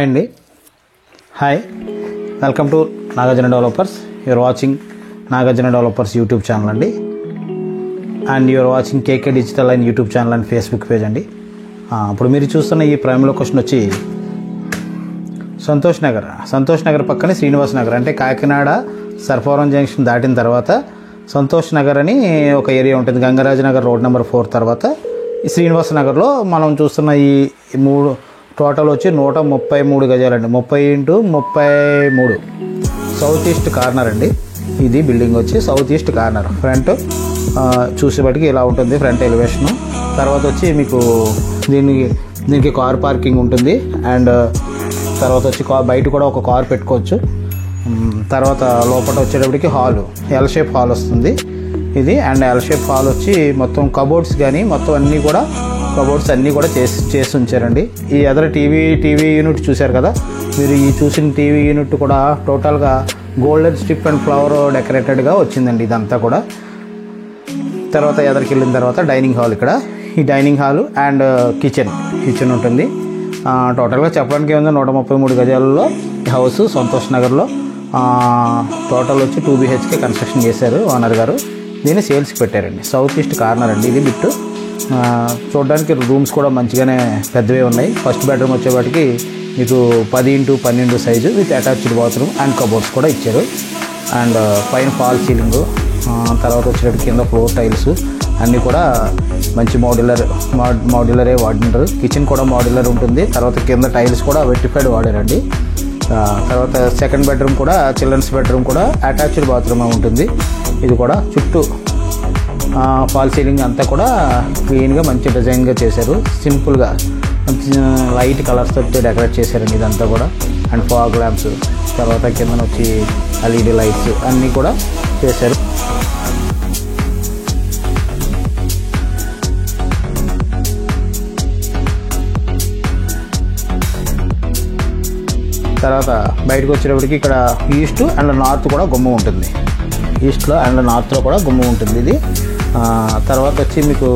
అండి hi welcome to Nagarjuna developers. You're watching Nagarjuna developers YouTube channel అండి, and you're watching KK digital and YouTube channel and Facebook page అండి. ఇప్పుడు మీరు చూస్తున్న ఈ ప్రైమ్ లొకేషన్ వచ్చి సంతోష్ నగర్ పక్కనే శ్రీనివాస్ నగర్, అంటే కాకినాడ సర్పవరం జంక్షన్ దాటిన తర్వాత సంతోష్ నగర్ అని ఒక ఏరియా ఉంటుంది. గంగరాజ నగర్ రోడ్ నెంబర్ 4 తర్వాత ఈ శ్రీనివాస నగర్లో మనం చూస్తున్న ఈ మూడు టోటల్ వచ్చి 133 గజాలండి. 30x33 సౌత్ ఈస్ట్ కార్నర్ అండి. ఇది బిల్డింగ్ వచ్చి సౌత్ ఈస్ట్ కార్నర్. ఫ్రంట్ చూసేపటికి ఇలా ఉంటుంది ఫ్రంట్ ఎలివేషను. తర్వాత వచ్చి మీకు దీనికి కార్ పార్కింగ్ ఉంటుంది, అండ్ తర్వాత వచ్చి బయట కూడా ఒక కార్ పెట్టుకోవచ్చు. తర్వాత లోపల వచ్చేటప్పటికి హాలు ఎల్ షేప్ హాల్ వస్తుంది ఇది, అండ్ ఎల్ షేప్ హాల్ వచ్చి మొత్తం కబోర్డ్స్ కానీ మొత్తం అన్నీ కూడా కబోర్డ్స్ అన్నీ కూడా చేసి ఉంచారండి. ఈ ఎదర టీవీ యూనిట్ చూశారు కదా మీరు, ఈ చూసిన టీవీ యూనిట్ కూడా టోటల్గా గోల్డెన్ స్ట్రిప్ అండ్ ఫ్లవర్ డెకరేటెడ్గా వచ్చిందండి ఇదంతా కూడా. తర్వాత ఎదరికి వెళ్ళిన తర్వాత డైనింగ్ హాల్, ఇక్కడ ఈ డైనింగ్ హాలు అండ్ కిచెన్ ఉంటుంది. టోటల్గా చెప్పడానికి ఏముంది, 133 గజాలలో హౌస్ సంతోష్ నగర్లో. టోటల్ వచ్చి 2 BHK కన్స్ట్రక్షన్ చేశారు ఓనర్ గారు. దీన్ని సేల్స్కి పెట్టారండి. సౌత్ ఈస్ట్ కార్నర్ అండి ఇది బిట్టు. చూడడానికి రూమ్స్ కూడా మంచిగానే పెద్దవే ఉన్నాయి. ఫస్ట్ బెడ్రూమ్ వచ్చేవాటికి మీకు 10x12 size with attached bathroom and cupboards కూడా ఇచ్చారు. అండ్ పైన ఫాల్ సీలింగు, తర్వాత వచ్చేటప్పుడు కింద ఫ్లోర్ టైల్స్ అన్నీ కూడా మంచి మోడ్యులరే వాడినారు. కిచెన్ కూడా మోడ్యులర్ ఉంటుంది. తర్వాత కింద టైల్స్ కూడా వెట్టిఫైడ్ వాడారండి. తర్వాత సెకండ్ బెడ్రూమ్ కూడా చిల్డ్రన్స్ బెడ్రూమ్ కూడా అటాచ్డ్ బాత్రూమ్ ఉంటుంది. ఇది కూడా చుట్టూ ఫాల్ సీలింగ్ అంతా కూడా క్లీన్గా మంచి డిజైన్గా చేశారు. సింపుల్గా మంచి లైట్ కలర్స్ తోటి డెకరేట్ చేశారండి ఇదంతా కూడా. అండ్ ఫాగ్ ల్యాంప్స్, తర్వాత కింద వచ్చి LED లైట్స్ అన్నీ కూడా చేశారు. తర్వాత బయటకు వచ్చేటప్పటికి ఇక్కడ ఈస్ట్ అండ్ నార్త్ కూడా గుమ్మం ఉంటుంది. ఈస్ట్లో అండ్ నార్త్లో కూడా గుమ్మం ఉంటుంది ఇది. తర్వాత వచ్చి మీకు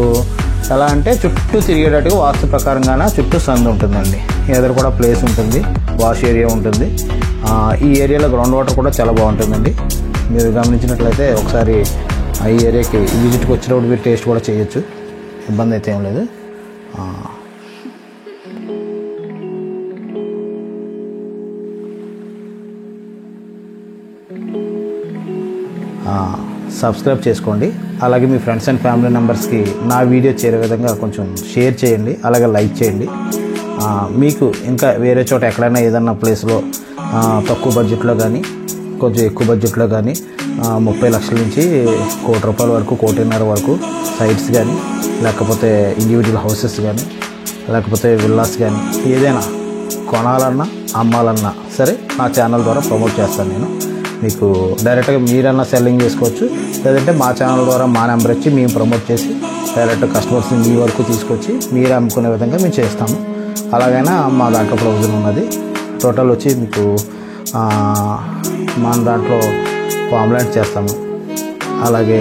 ఎలా అంటే చుట్టూ తిరిగేటట్టుగా వాస్తు ప్రకారంగానే చుట్టూ సందు ఉంటుందండి. ఎదురు కూడా ప్లేస్ ఉంటుంది, వాష్ ఏరియా ఉంటుంది. ఈ ఏరియాలో గ్రౌండ్ వాటర్ కూడా చాలా బాగుంటుందండి. మీరు గమనించినట్లయితే ఒకసారి ఈ ఏరియాకి విజిట్కి వచ్చినప్పుడు మీరు టేస్ట్ కూడా చేయొచ్చు, ఇబ్బంది అయితే ఏం లేదు. సబ్స్క్రైబ్ చేసుకోండి. అలాగే మీ ఫ్రెండ్స్ అండ్ ఫ్యామిలీ మెంబర్స్కి నా వీడియో చేరే విధంగా కొంచెం షేర్ చేయండి, అలాగే లైక్ చేయండి. మీకు ఇంకా వేరే చోట ఎక్కడైనా ఏదన్నా ప్లేస్లో తక్కువ బడ్జెట్లో కానీ కొంచెం ఎక్కువ బడ్జెట్లో కానీ 30 లక్షల నుంచి ₹1 కోటి వరకు, 1.5 కోటి వరకు సైట్స్ కానీ, లేకపోతే ఇండివిజువల్ హౌసెస్ కానీ, లేకపోతే విల్లాస్ కానీ ఏదైనా కొనాలన్నా అమ్మాలన్నా సరే నా ఛానల్ ద్వారా ప్రమోట్ చేస్తాను నేను. మీకు డైరెక్ట్గా మీరన్నా సెల్లింగ్ చేసుకోవచ్చు, లేదంటే మా ఛానల్ ద్వారా మా నెంబర్ ఇచ్చి మేము ప్రమోట్ చేసి డైరెక్ట్ కస్టమర్స్ని మీ వరకు తీసుకొచ్చి మీరు అమ్ముకునే విధంగా మేము చేస్తాము. అలాగైనా మా దాంట్లో ప్రొవిజన్ ఉన్నది. టోటల్ వచ్చి మీకు మన దాంట్లో పాంప్లెట్ చేస్తాము, అలాగే